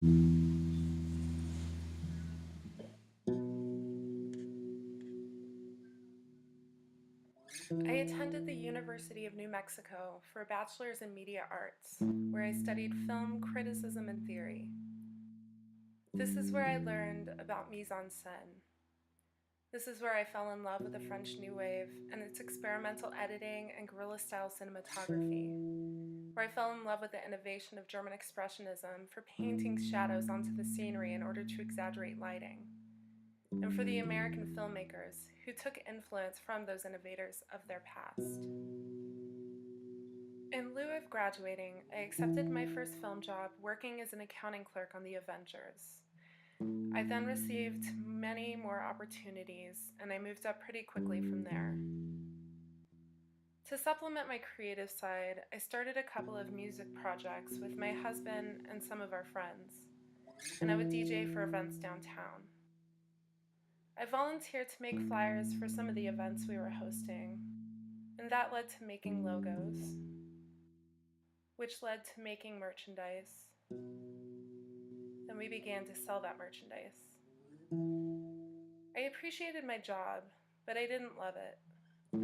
I attended the University of New Mexico for a bachelor's in media arts, where I studied film criticism and theory. This is where I learned about mise en scène. This is where I fell in love with the French New Wave and its experimental editing and guerrilla-style cinematography, where I fell in love with the innovation of German Expressionism for painting shadows onto the scenery in order to exaggerate lighting, and for the American filmmakers who took influence from those innovators of their past. In lieu of graduating, I accepted my first film job working as an accounting clerk on The Avengers. I then received many more opportunities, and I moved up pretty quickly from there. To supplement my creative side, I started a couple of music projects with my husband and some of our friends, and I would DJ for events downtown. I volunteered to make flyers for some of the events we were hosting, and that led to making logos, which led to making merchandise. Then we began to sell that merchandise. I appreciated my job, but I didn't love it.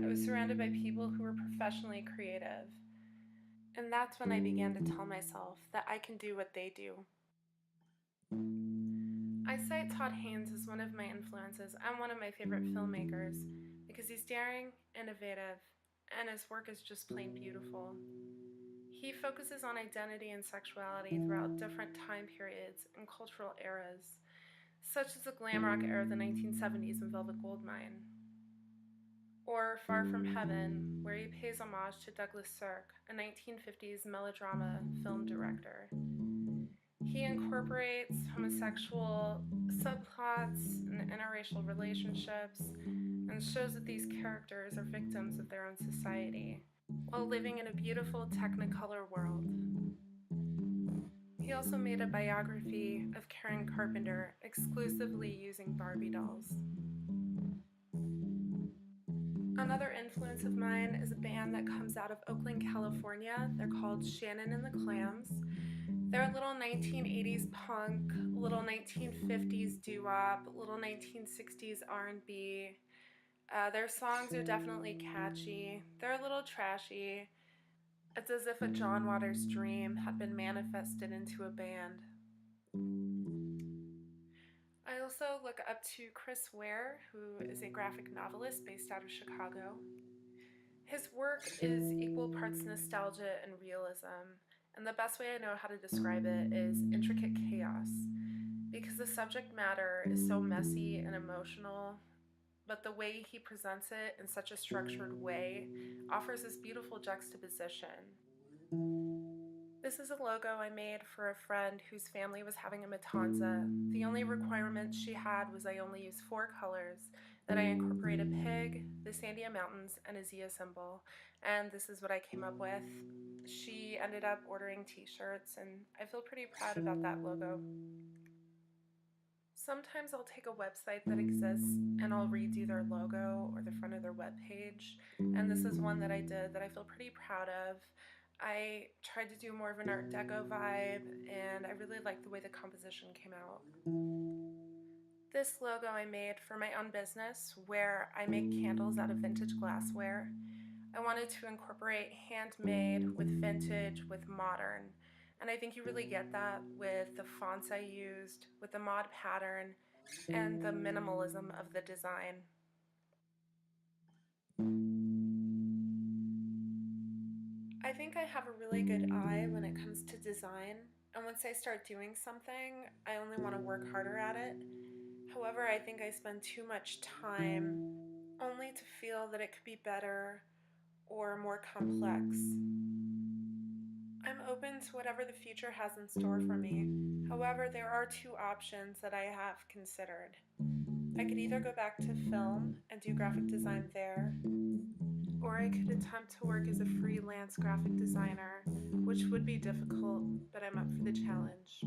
I was surrounded by people who were professionally creative, and that's when I began to tell myself that I can do what they do. I cite Todd Haynes as one of my influences and one of my favorite filmmakers because he's daring, innovative, and his work is just plain beautiful. He focuses on identity and sexuality throughout different time periods and cultural eras, such as the glam rock era of the 1970s in Velvet Goldmine, or Far From Heaven, where he pays homage to Douglas Sirk, a 1950s melodrama film director. He incorporates homosexual subplots and interracial relationships and shows that these characters are victims of their own society while living in a beautiful Technicolor world. He also made a biography of Karen Carpenter exclusively using Barbie dolls. Another influence of mine is a band that comes out of Oakland, California. They're called Shannon and the Clams. They're a little 1980s punk, a little 1950s doo-wop, a little 1960s R&B. Their songs are definitely catchy. They're a little trashy. It's as if a John Waters dream had been manifested into a band. I also look up to Chris Ware, who is a graphic novelist based out of Chicago. His work is equal parts nostalgia and realism, and the best way I know how to describe it is intricate chaos, because the subject matter is so messy and emotional, but the way he presents it in such a structured way offers this beautiful juxtaposition. This is a logo I made for a friend whose family was having a matanza. The only requirement she had was I only use 4 colors, that I incorporate a pig, the Sandia Mountains, and a Zia symbol, and this is what I came up with. She ended up ordering t-shirts, and I feel pretty proud about that logo. Sometimes I'll take a website that exists and I'll redo their logo or the front of their webpage, and this is one that I did that I feel pretty proud of. I tried to do more of an Art Deco vibe, and I really liked the way the composition came out. This logo I made for my own business, where I make candles out of vintage glassware. I wanted to incorporate handmade with vintage with modern, and I think you really get that with the fonts I used, with the mod pattern, and the minimalism of the design. I think I have a really good eye when it comes to design, and once I start doing something, I only want to work harder at it. However, I think I spend too much time only to feel that it could be better or more complex. I'm open to whatever the future has in store for me. However, there are 2 options that I have considered. I could either go back to film and do graphic design there, or I could attempt to work as a freelance graphic designer, which would be difficult, but I'm up for the challenge.